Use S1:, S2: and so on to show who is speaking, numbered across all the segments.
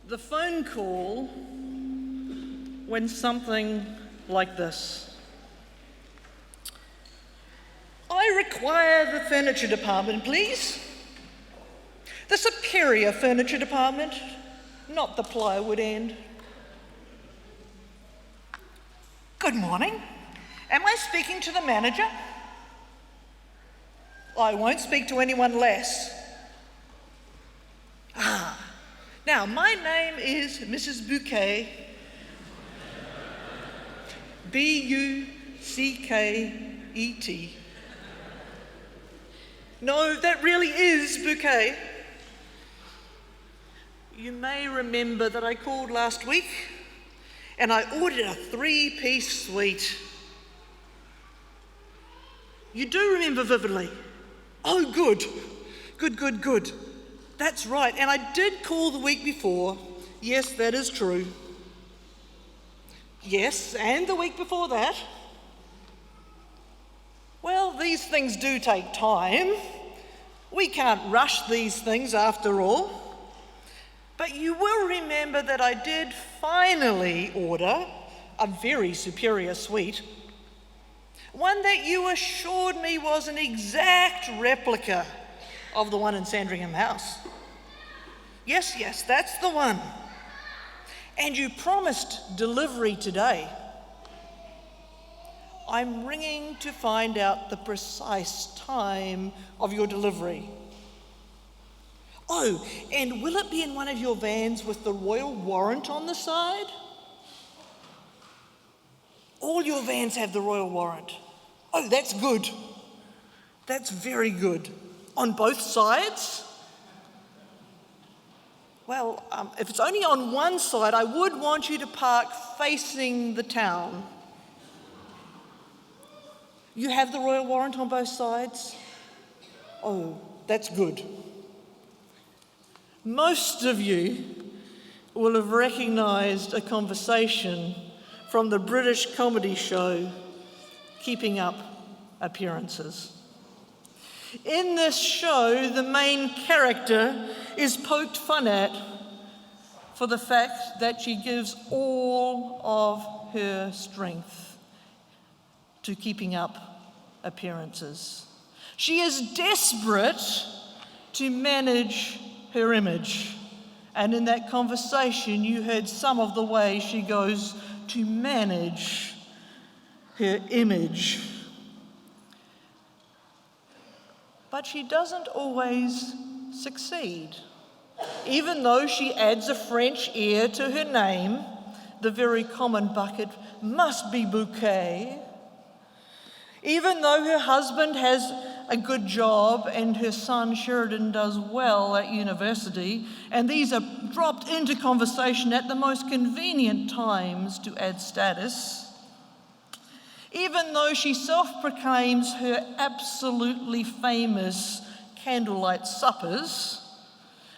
S1: The phone call went something like this. I require the furniture department, please. The superior furniture department, not the plywood end. Good morning. Am I speaking to the manager? I won't speak to anyone less. Now, my name is Mrs. Bouquet, B-U-C-K-E-T. No, that really is Bouquet. You may remember that I called last week and I ordered a 3-piece suite. You do remember vividly. Oh, good. Good. That's right, and I did call the week before. Yes, that is true. Yes, and the week before that. Well, these things do take time. We can't rush these things after all. But you will remember that I did finally order a very superior suite. One that you assured me was an exact replica of the one in Sandringham House. Yes, that's the one. And you promised delivery today. I'm ringing to find out the precise time of your delivery. Oh, and will it be in one of your vans with the royal warrant on the side? All your vans have the royal warrant. Oh, that's good. That's very good. On both sides? Well, if it's only on one side, I would want you to park facing the town. You have the royal warrant on both sides? Oh, that's good. Most of you will have recognised a conversation from the British comedy show, Keeping Up Appearances. In this show, the main character is poked fun at for the fact that she gives all of her strength to keeping up appearances. She is desperate to manage her image. And in that conversation, you heard some of the way she goes to manage her image. But she doesn't always succeed. Even though she adds a French ear to her name, the very common bucket must be Bouquet. Even though her husband has a good job and her son Sheridan does well at university, and these are dropped into conversation at the most convenient times to add status, even though she self-proclaims her absolutely famous candlelight suppers,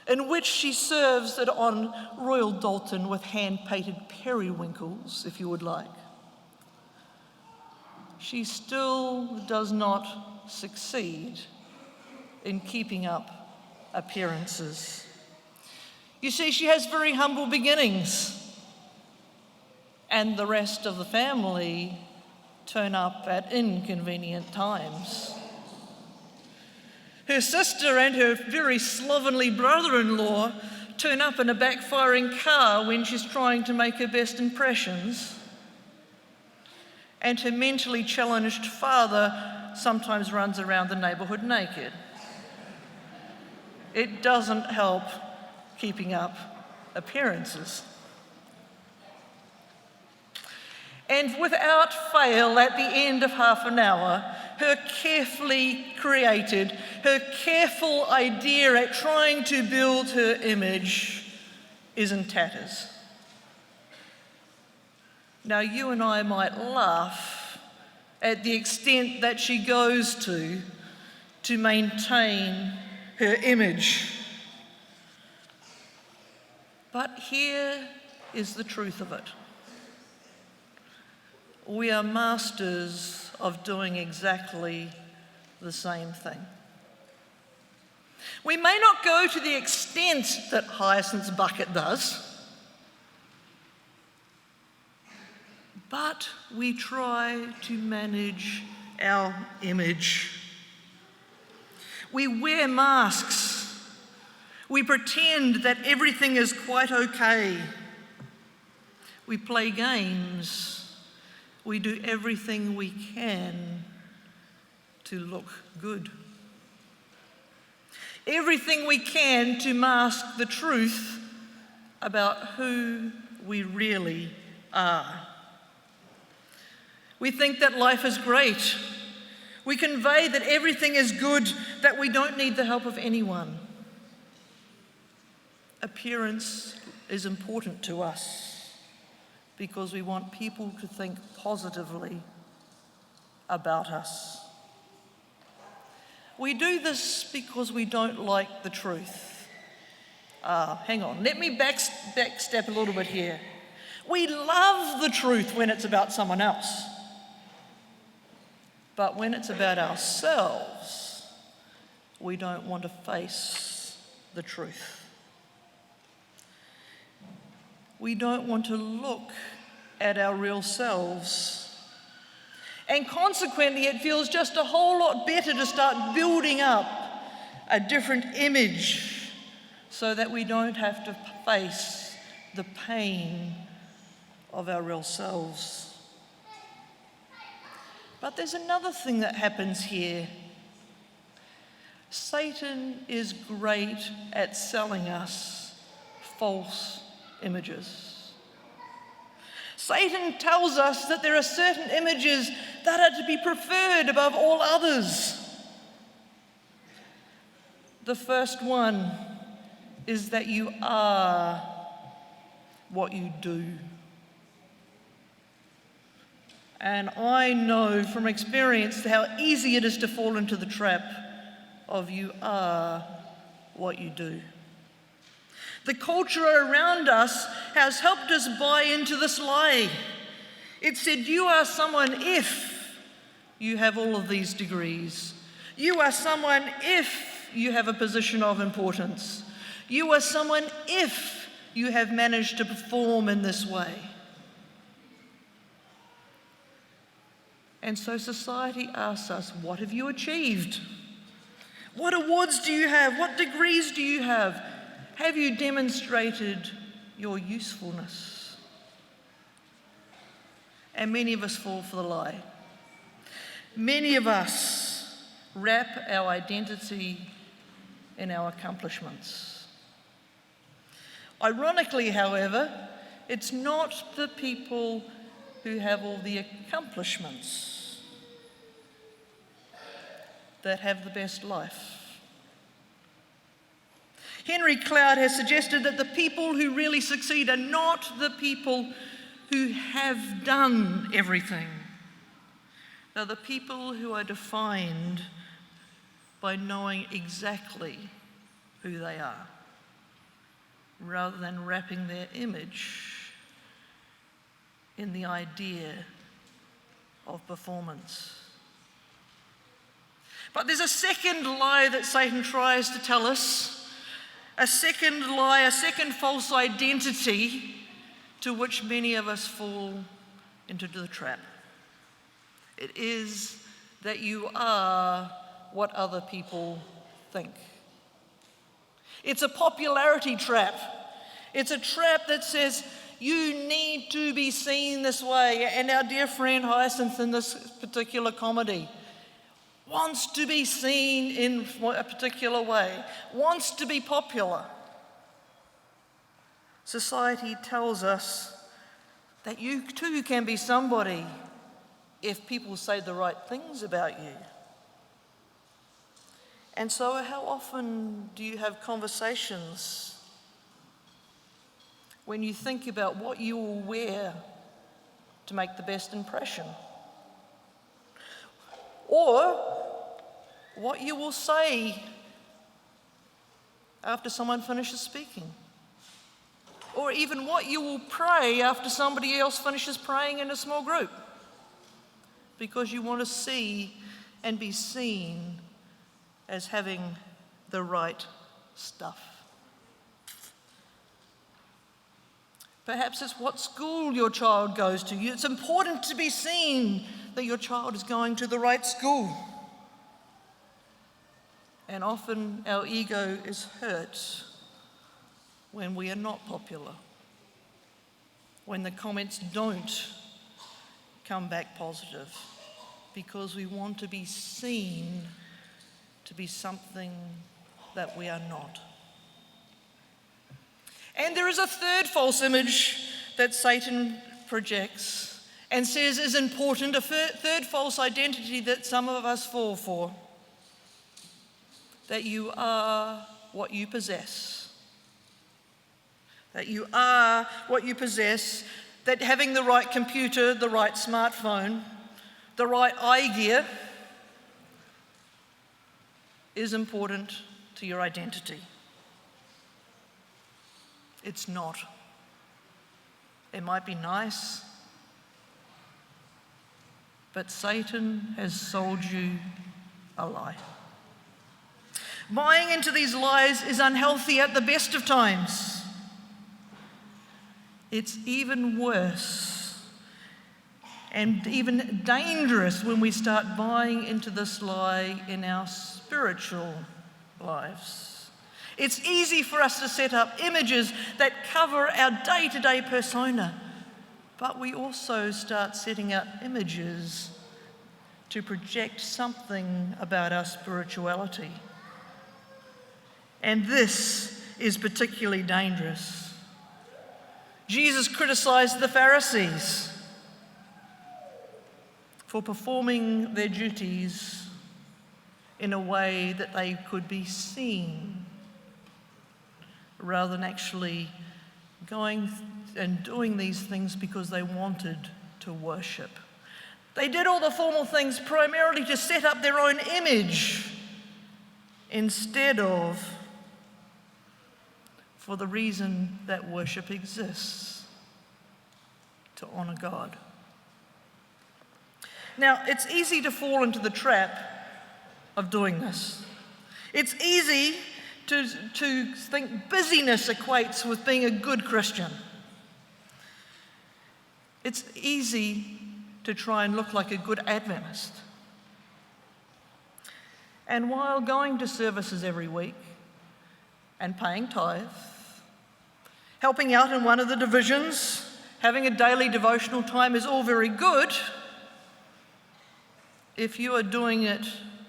S1: in which she serves it on Royal Doulton with hand-painted periwinkles, if you would like, she still does not succeed in keeping up appearances. You see, she has very humble beginnings, and the rest of the family turn up at inconvenient times. Her sister and her very slovenly brother-in-law turn up in a backfiring car when she's trying to make her best impressions. And her mentally challenged father sometimes runs around the neighbourhood naked. It doesn't help keeping up appearances. And without fail, at the end of half an hour, her carefully created, her careful idea at trying to build her image is in tatters. Now, you and I might laugh at the extent that she goes to maintain her image. But here is the truth of it. We are masters of doing exactly the same thing. We may not go to the extent that Hyacinth's bucket does, but we try to manage our image. We wear masks. We pretend that everything is quite okay. We play games. We do everything we can to look good. Everything we can to mask the truth about who we really are. We think that life is great. We convey that everything is good, that we don't need the help of anyone. Appearance is important to us because we want people to think positively about us. We do this because we don't like the truth. Hang on, let me backstep a little bit here. We love the truth when it's about someone else. But when it's about ourselves, we don't want to face the truth. We don't want to look at our real selves. And consequently, it feels just a whole lot better to start building up a different image so that we don't have to face the pain of our real selves. But there's another thing that happens here. Satan is great at selling us false images. Satan tells us that there are certain images that are to be preferred above all others. The first one is that you are what you do. And I know from experience how easy it is to fall into the trap of you are what you do. The culture around us has helped us buy into this lie. It said, you are someone if you have all of these degrees. You are someone if you have a position of importance. You are someone if you have managed to perform in this way. And so society asks us, what have you achieved? What awards do you have? What degrees do you have? Have you demonstrated your usefulness? And many of us fall for the lie. Many of us wrap our identity in our accomplishments. Ironically, however, it's not the people who have all the accomplishments that have the best life. Henry Cloud has suggested that the people who really succeed are not the people who have done everything. They're the people who are defined by knowing exactly who they are, rather than wrapping their image in the idea of performance. But there's a second lie that Satan tries to tell us, a second lie, a second false identity to which many of us fall into the trap. It is that you are what other people think. It's a popularity trap. It's a trap that says, you need to be seen this way. And our dear friend Hyacinth in this particular comedy wants to be seen in a particular way, wants to be popular. Society tells us that you too can be somebody if people say the right things about you. And so how often do you have conversations when you think about what you will wear to make the best impression? Or what you will say after someone finishes speaking? Or even what you will pray after somebody else finishes praying in a small group? Because you want to see and be seen as having the right stuff. Perhaps it's what school your child goes to. It's important to be seen that your child is going to the right school. And often our ego is hurt when we are not popular, when the comments don't come back positive, because we want to be seen to be something that we are not. And there is a third false image that Satan projects and says is important, a third false identity that some of us fall for, that you are what you possess. That you are what you possess, that having the right computer, the right smartphone, the right eye gear is important to your identity. It's not. It might be nice, but Satan has sold you a lie. Buying into these lies is unhealthy at the best of times. It's even worse and even dangerous when we start buying into this lie in our spiritual lives. It's easy for us to set up images that cover our day-to-day persona, but we also start setting up images to project something about our spirituality. And this is particularly dangerous. Jesus criticized the Pharisees for performing their duties in a way that they could be seen, rather than actually going and doing these things because they wanted to worship. They did all the formal things primarily to set up their own image instead of for the reason that worship exists, to honor God. Now, it's easy to fall into the trap of doing this. It's easy to think busyness equates with being a good Christian. It's easy to try and look like a good Adventist. And while going to services every week and paying tithe, helping out in one of the divisions, having a daily devotional time is all very good, if you are doing it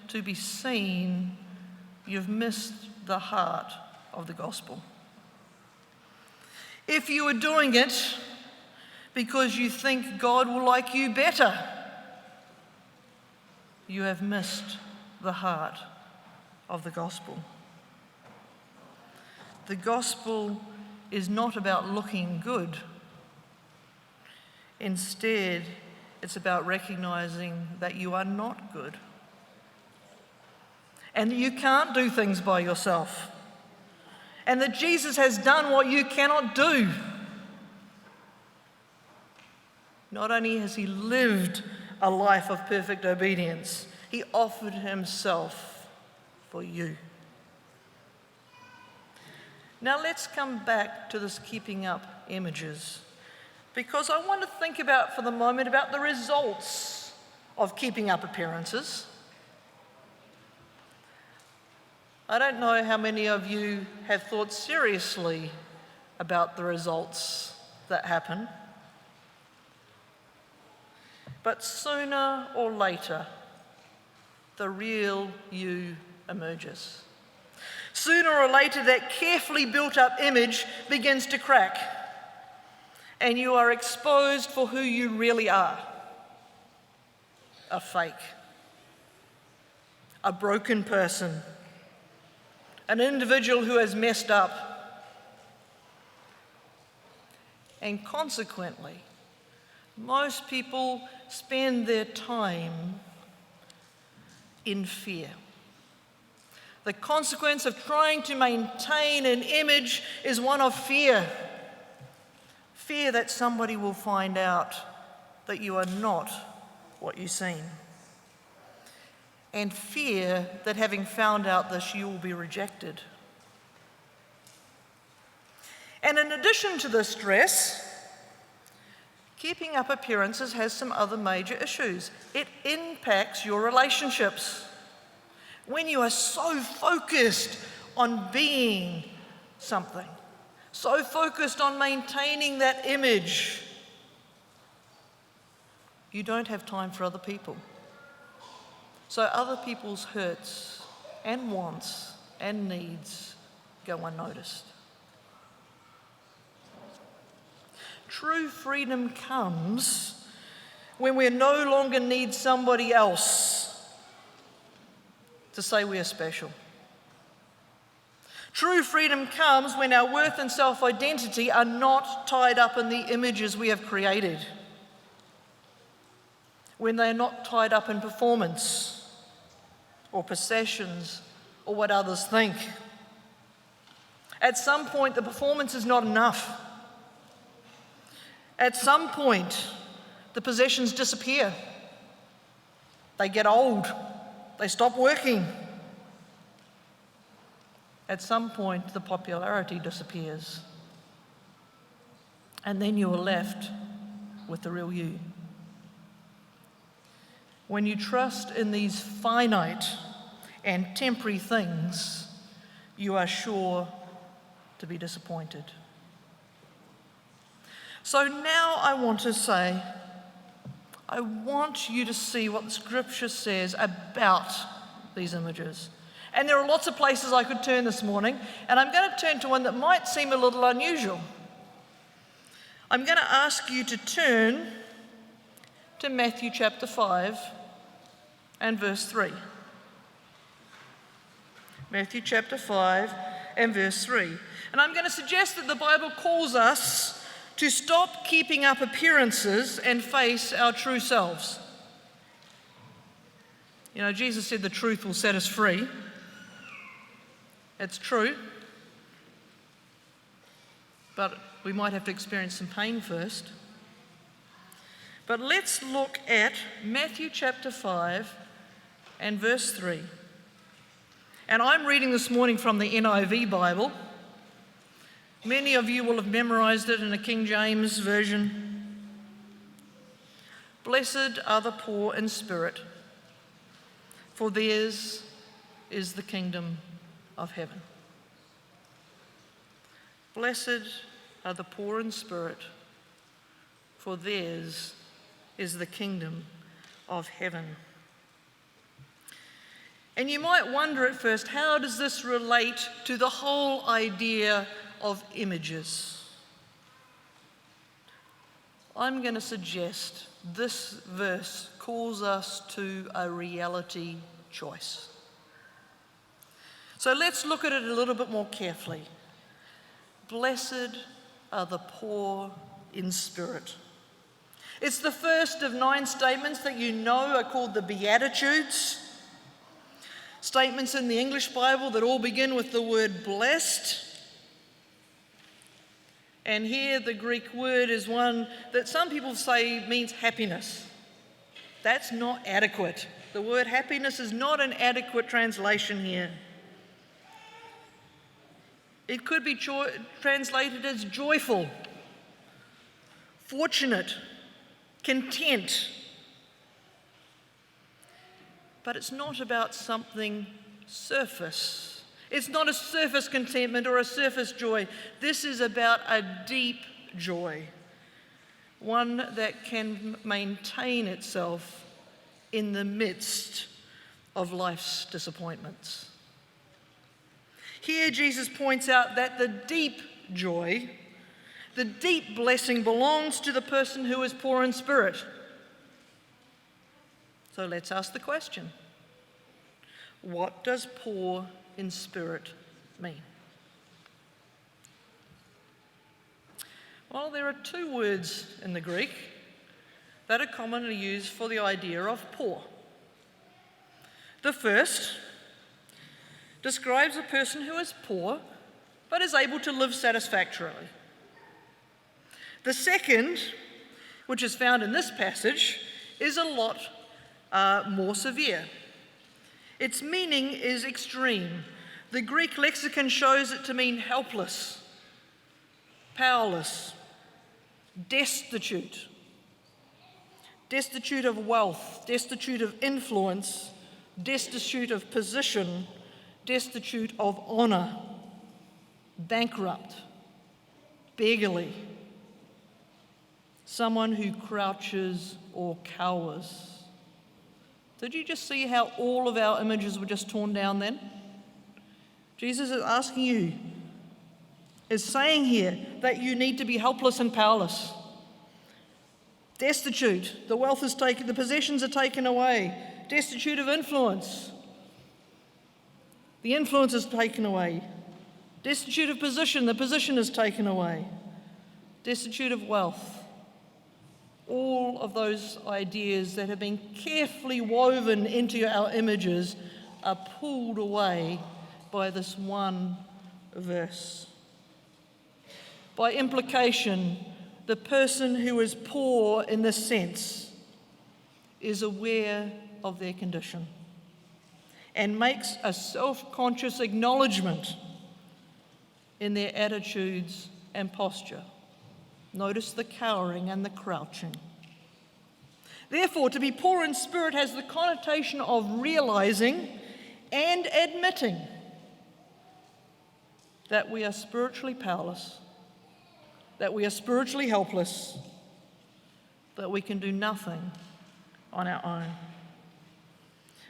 S1: to be seen, you've missed the heart of the gospel. If you are doing it because you think God will like you better, you have missed the heart of the gospel. The gospel is not about looking good. Instead, it's about recognizing that you are not good and that you can't do things by yourself and that Jesus has done what you cannot do. Not only has he lived a life of perfect obedience, he offered himself for you. Now let's come back to this keeping up images, because I want to think about for the moment about the results of keeping up appearances. I don't know how many of you have thought seriously about the results that happen, but sooner or later, the real you emerges. Sooner or later, that carefully built up image begins to crack, and you are exposed for who you really are: a fake, a broken person, an individual who has messed up. And consequently, most people spend their time in fear. The consequence of trying to maintain an image is one of fear. Fear that somebody will find out that you are not what you seem. And fear that having found out this, you will be rejected. And in addition to this stress, Keeping up appearances has some other major issues. It impacts your relationships. When you are so focused on being something, so focused on maintaining that image, you don't have time for other people. So other people's hurts and wants and needs go unnoticed. True freedom comes when we no longer need somebody else to say we are special. True freedom comes when our worth and self-identity are not tied up in the images we have created, when they are not tied up in performance or possessions or what others think. At some point, the performance is not enough. At some point, the possessions disappear. They get old. They stop working. At some point, the popularity disappears. And then you are left with the real you. When you trust in these finite and temporary things, you are sure to be disappointed. So now I want to say, I want you to see what the scripture says about these images. And there are lots of places I could turn this morning, and I'm going to turn to one that might seem a little unusual. I'm going to ask you to turn to Matthew chapter 5 and verse 3. Matthew chapter 5 and verse 3. And I'm going to suggest that the Bible calls us to stop keeping up appearances and face our true selves. You know, Jesus said the truth will set us free. It's true. But we might have to experience some pain first. But let's look at Matthew chapter 5 and verse 3. And I'm reading this morning from the NIV Bible. Many of you will have memorized it in a King James version. Blessed are the poor in spirit, for theirs is the kingdom of heaven. Blessed are the poor in spirit, for theirs is the kingdom of heaven. And you might wonder at first, how does this relate to the whole idea of images? I'm going to suggest this verse calls us to a reality choice. So let's look at it a little bit more carefully. Blessed are the poor in spirit. It's the first of 9 statements that you know are called the Beatitudes. Statements in the English Bible that all begin with the word blessed. And here the Greek word is one that some people say means happiness. That's not adequate. The word happiness is not an adequate translation here. It could be translated as joyful, fortunate, content. But it's not about something surface. It's not a surface contentment or a surface joy. This is about a deep joy, one that can maintain itself in the midst of life's disappointments. Here Jesus points out that the deep joy, the deep blessing belongs to the person who is poor in spirit. So let's ask the question, what does poor in spirit mean? Well, there are 2 words in the Greek that are commonly used for the idea of poor. The first describes a person who is poor but is able to live satisfactorily. The second, which is found in this passage, is a lot more severe. Its meaning is extreme. The Greek lexicon shows it to mean helpless, powerless, destitute, destitute of wealth, destitute of influence, destitute of position, destitute of honour, bankrupt, beggarly, someone who crouches or cowers. Did you just see how all of our images were just torn down then? Jesus is asking you, is saying here that you need to be helpless and powerless. Destitute, the wealth is taken, the possessions are taken away. Destitute of influence, the influence is taken away. Destitute of position, the position is taken away. Destitute of wealth. All of those ideas that have been carefully woven into our images are pulled away by this one verse. By implication, the person who is poor in this sense is aware of their condition and makes a self-conscious acknowledgement in their attitudes and posture. Notice the cowering and the crouching. Therefore, to be poor in spirit has the connotation of realizing and admitting that we are spiritually powerless, that we are spiritually helpless, that we can do nothing on our own.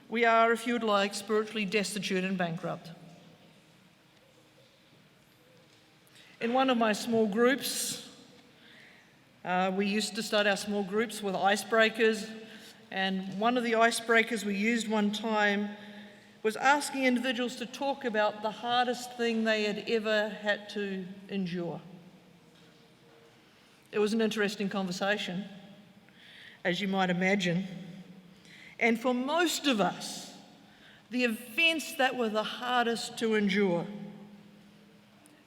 S1: We are, if you'd like, spiritually destitute and bankrupt. In one of my small groups, we used to start our small groups with icebreakers, and one of the icebreakers we used one time was asking individuals to talk about the hardest thing they had ever had to endure. It was an interesting conversation, as you might imagine. And for most of us, the events that were the hardest to endure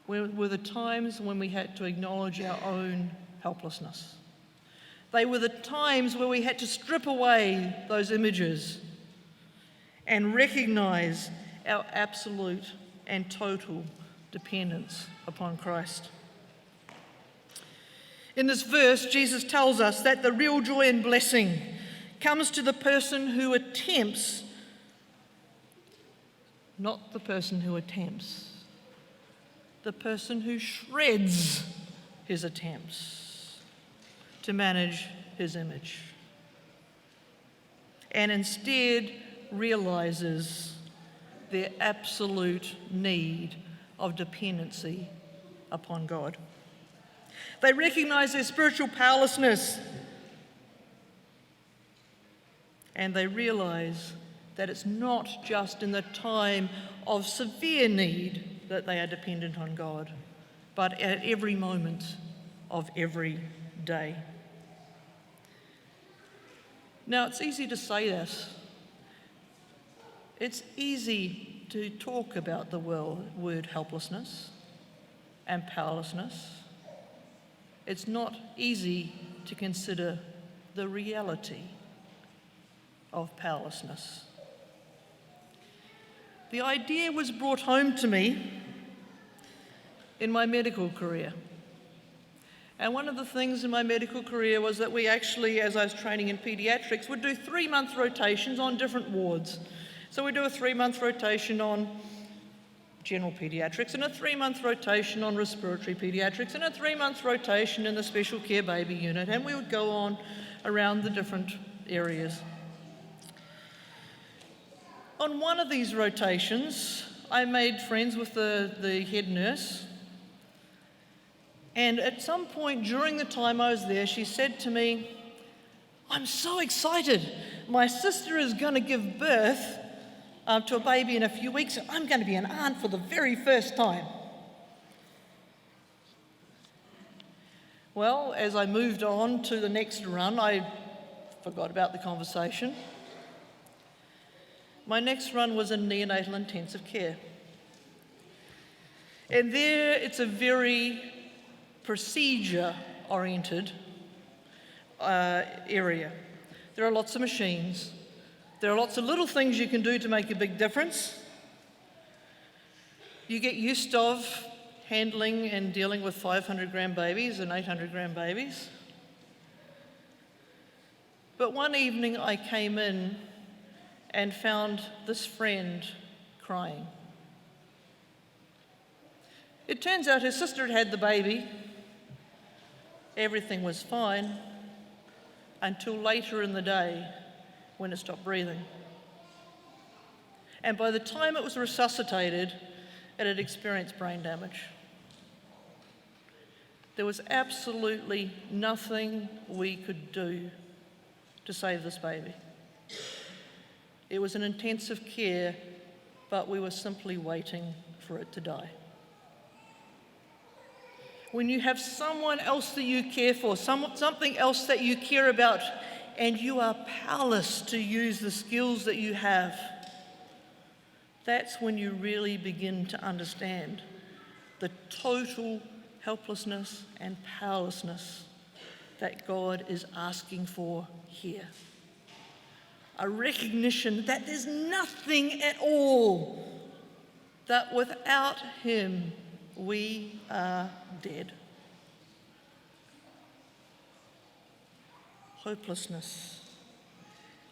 S1: were the times when we had to acknowledge our own helplessness. They were the times where we had to strip away those images and recognize our absolute and total dependence upon Christ. In this verse, Jesus tells us that the real joy and blessing comes to the person who attempts, not the person who attempts, the person who shreds his attempts to manage his image, and instead realizes their absolute need of dependency upon God. They recognize their spiritual powerlessness, and they realize that it's not just in the time of severe need that they are dependent on God, but at every moment of every day. Now, it's easy to say this. It's easy to talk about the word helplessness and powerlessness. It's not easy to consider the reality of powerlessness. The idea was brought home to me in my medical career. And one of the things in my medical career was that we actually, as I was training in paediatrics, would do 3-month rotations on different wards. So we do a 3-month rotation on general paediatrics, and a 3-month rotation on respiratory paediatrics, and a 3-month rotation in the special care baby unit, and we would go on around the different areas. On one of these rotations, I made friends with the head nurse, and at some point during the time I was there, she said to me, "I'm so excited. My sister is going to give birth to a baby in a few weeks. I'm going to be an aunt for the very first time." Well, as I moved on to the next run, I forgot about the conversation. My next run was in neonatal intensive care. And there it's a very procedure-oriented area. There are lots of machines. There are lots of little things you can do to make a big difference. You get used to handling and dealing with 500-gram babies and 800-gram babies. But one evening I came in and found this friend crying. It turns out his sister had had the baby. Everything was fine until later in the day when it stopped breathing. And by the time it was resuscitated, it had experienced brain damage. There was absolutely nothing we could do to save this baby. It was in intensive care, but we were simply waiting for it to die. When you have someone else that you care for, something else that you care about, and you are powerless to use the skills that you have, that's when you really begin to understand the total helplessness and powerlessness that God is asking for here. A recognition that there's nothing at all, that without Him we are dead. Hopelessness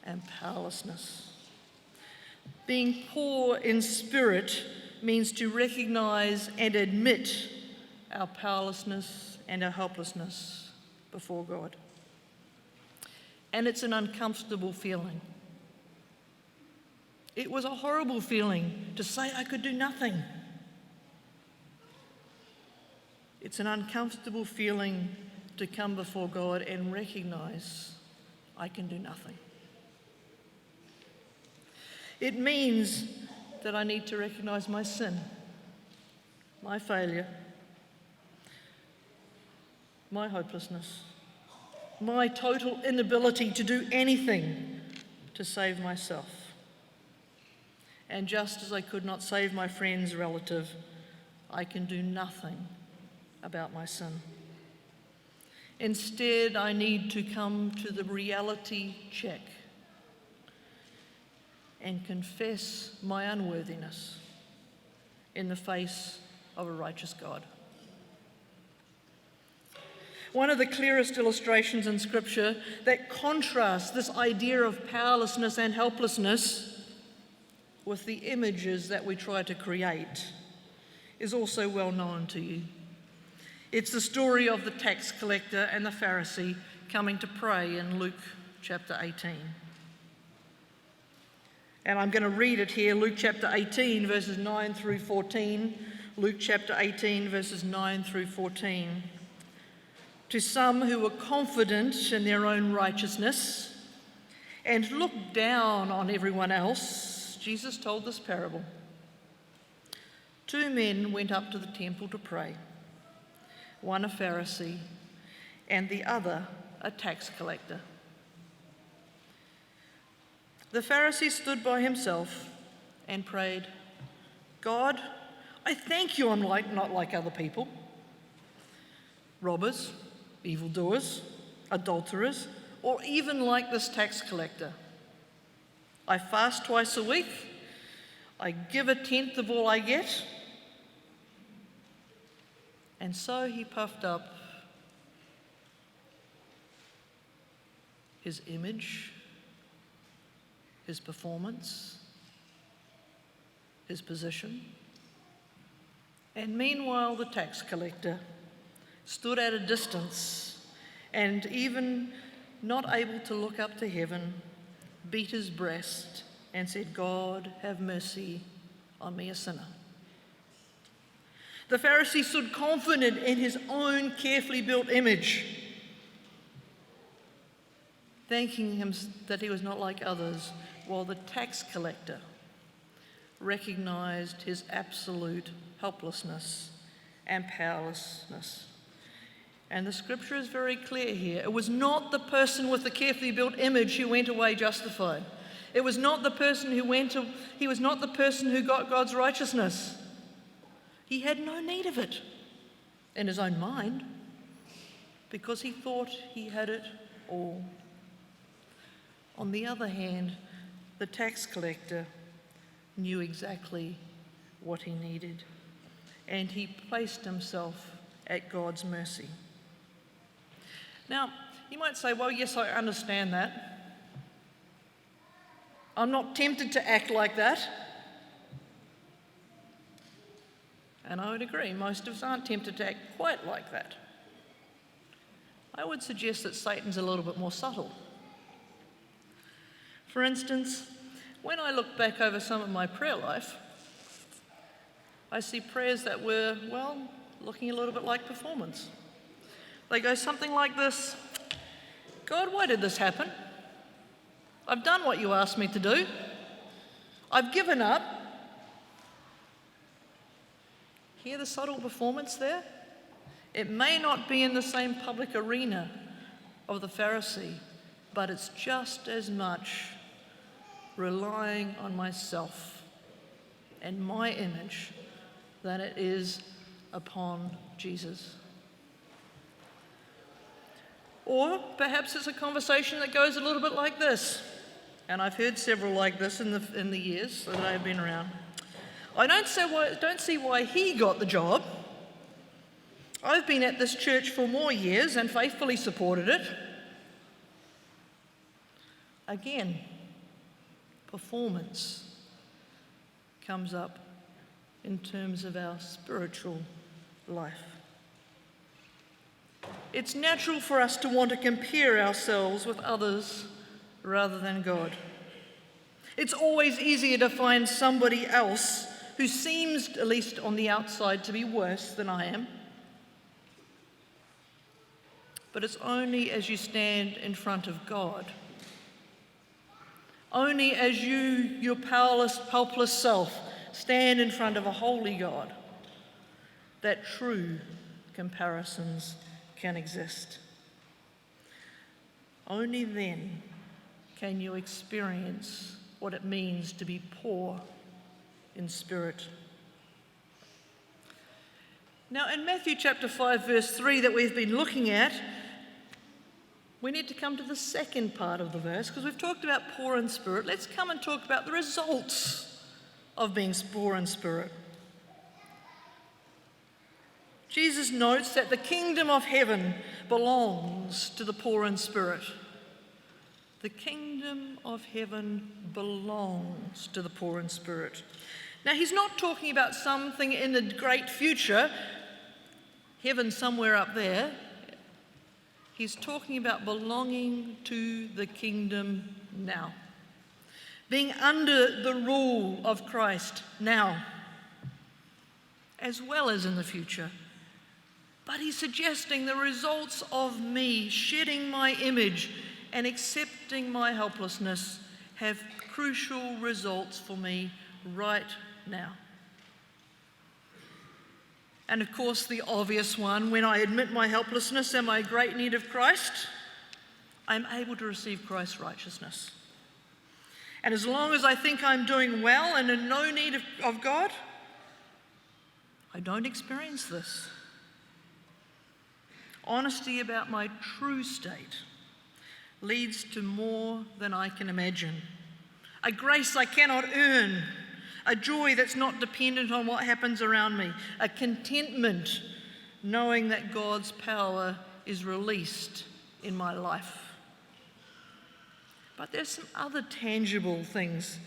S1: and powerlessness. Being poor in spirit means to recognize and admit our powerlessness and our helplessness before God. And it's an uncomfortable feeling. It was a horrible feeling to say I could do nothing. It's an uncomfortable feeling to come before God and recognize I can do nothing. It means that I need to recognize my sin, my failure, my hopelessness, my total inability to do anything to save myself. And just as I could not save my friend's relative, I can do nothing about my sin. Instead, I need to come to the reality check and confess my unworthiness in the face of a righteous God. One of the clearest illustrations in Scripture that contrasts this idea of powerlessness and helplessness with the images that we try to create is also well known to you. It's the story of the tax collector and the Pharisee coming to pray in Luke chapter 18. And I'm going to read it here, Luke chapter 18, verses 9 through 14. Luke chapter 18, verses 9 through 14. To some who were confident in their own righteousness and looked down on everyone else, Jesus told this parable. 2 men went up to the temple to pray, one a Pharisee and the other a tax collector. The Pharisee stood by himself and prayed, God, I thank you I'm not like other people, robbers, evildoers, adulterers, or even like this tax collector. I fast twice a week. I give 1/10 of all I get. And so he puffed up his image, his performance, his position. And meanwhile, the tax collector stood at a distance and, even not able to look up to heaven, beat his breast and said, God, have mercy on me, a sinner. The Pharisee stood confident in his own carefully built image, thanking him that he was not like others, while the tax collector recognized his absolute helplessness and powerlessness. And the scripture is very clear here. It was not the person with the carefully built image who went away justified. It was not the person he was not the person who got God's righteousness. He had no need of it in his own mind because he thought he had it all. On the other hand, the tax collector knew exactly what he needed, and he placed himself at God's mercy. Now, You might say, well, yes, I understand that. I'm not tempted to act like that. And I would agree, most of us aren't tempted to act quite like that. I would suggest that Satan's a little bit more subtle. For instance, when I look back over some of my prayer life, I see prayers that were, well, looking a little bit like performance. They go something like this: God, why did this happen? I've done what you asked me to do. I've given up. Hear the subtle performance there? It may not be in the same public arena of the Pharisee, but it's just as much relying on myself and my image than it is upon Jesus. Or perhaps it's a conversation that goes a little bit like this, and I've heard several like this in the years that I've been around. I don't see why he got the job. I've been at this church for more years and faithfully supported it. Again, performance comes up in terms of our spiritual life. It's natural for us to want to compare ourselves with others rather than God. It's always easier to find somebody else who seems, at least on the outside, to be worse than I am. But it's only as you stand in front of God, only as you, your powerless, helpless self, stand in front of a holy God, that true comparisons can exist. Only then can you experience what it means to be poor in spirit. Now, in Matthew chapter 5, verse 3 that we've been looking at, we need to come to the second part of the verse, because we've talked about poor in spirit. Let's come and talk about the results of being poor in spirit. Jesus notes that the kingdom of heaven belongs to the poor in spirit. The kingdom of heaven belongs to the poor in spirit. Now, he's not talking about something in the great future, heaven somewhere up there. He's talking about belonging to the kingdom now, being under the rule of Christ now, as well as in the future. But he's suggesting the results of me shedding my image and accepting my helplessness have crucial results for me right now. And of course, the obvious one, when I admit my helplessness and my great need of Christ, I'm able to receive Christ's righteousness. And as long as I think I'm doing well and in no need of God, I don't experience this. Honesty about my true state leads to more than I can imagine. A grace I cannot earn, a joy that's not dependent on what happens around me, a contentment knowing that God's power is released in my life. But there's some other tangible things,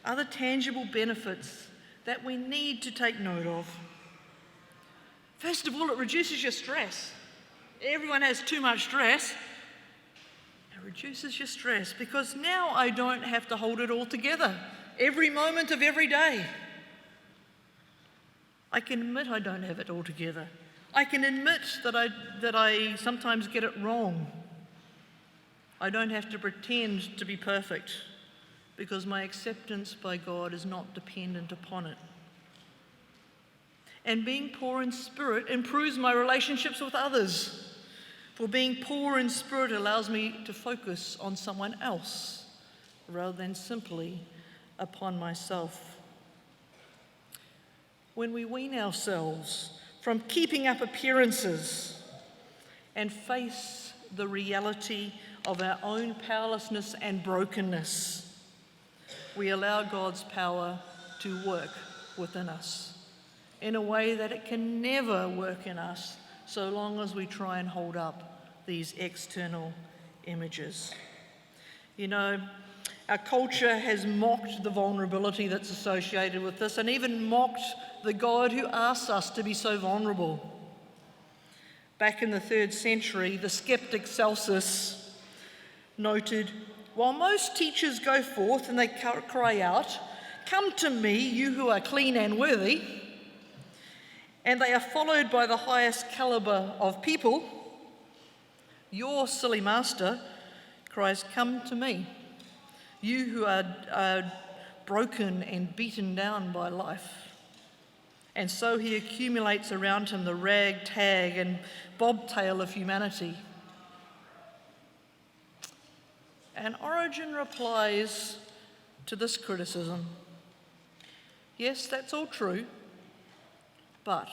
S1: other tangible benefits that we need to take note of. First of all, it reduces your stress. Everyone has too much stress. It reduces your stress because now I don't have to hold it all together every moment of every day. I can admit I don't have it all together. I can admit that I sometimes get it wrong. I don't have to pretend to be perfect because my acceptance by God is not dependent upon it. And being poor in spirit improves my relationships with others. For being poor in spirit allows me to focus on someone else rather than simply upon myself. When we wean ourselves from keeping up appearances and face the reality of our own powerlessness and brokenness, we allow God's power to work within us in a way that it can never work in us so long as we try and hold up these external images. You know, our culture has mocked the vulnerability that's associated with this, and even mocked the God who asks us to be so vulnerable. Back in the 3rd century, the skeptic Celsus noted, "While most teachers go forth and they cry out, 'Come to me, you who are clean and worthy,' and they are followed by the highest caliber of people, your silly master cries, 'Come to me, you who are broken and beaten down by life.' And so he accumulates around him the ragtag and bobtail of humanity." And Origen replies to this criticism, "Yes, that's all true, but,"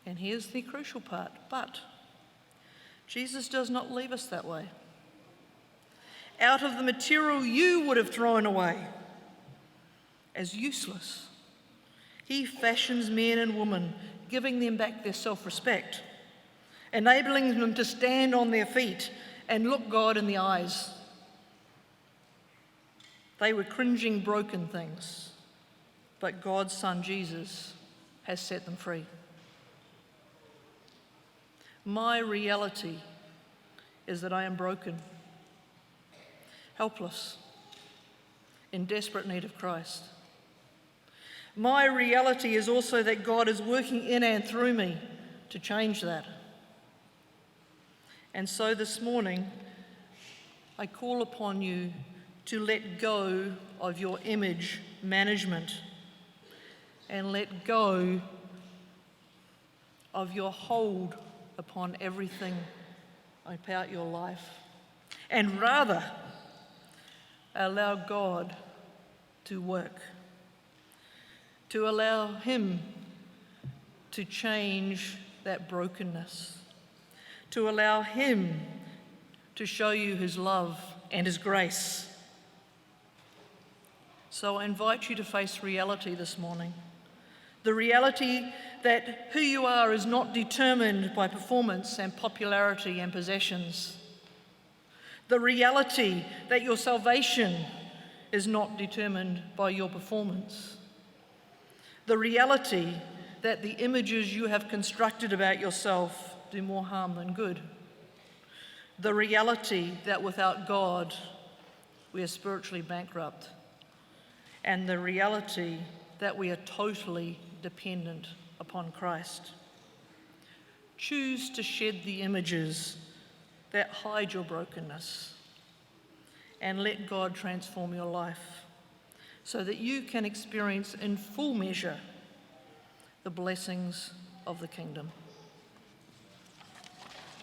S1: and here's the crucial part, but Jesus does not leave us that way. Out of the material you would have thrown away as useless, he fashions men and women, giving them back their self-respect, enabling them to stand on their feet and look God in the eyes. They were cringing, broken things, but God's Son Jesus has set them free. My reality is that I am broken, helpless, in desperate need of Christ. My reality is also that God is working in and through me to change that. And so this morning, I call upon you to let go of your image management and let go of your hold upon everything about your life, and rather allow God to work, to allow him to change that brokenness, to allow him to show you his love and his grace. So I invite you to face reality this morning. The reality that who you are is not determined by performance and popularity and possessions. The reality that your salvation is not determined by your performance. The reality that the images you have constructed about yourself do more harm than good. The reality that without God, we are spiritually bankrupt. And the reality that we are totally dependent upon Christ. Choose to shed the images that hide your brokenness and let God transform your life so that you can experience in full measure the blessings of the kingdom.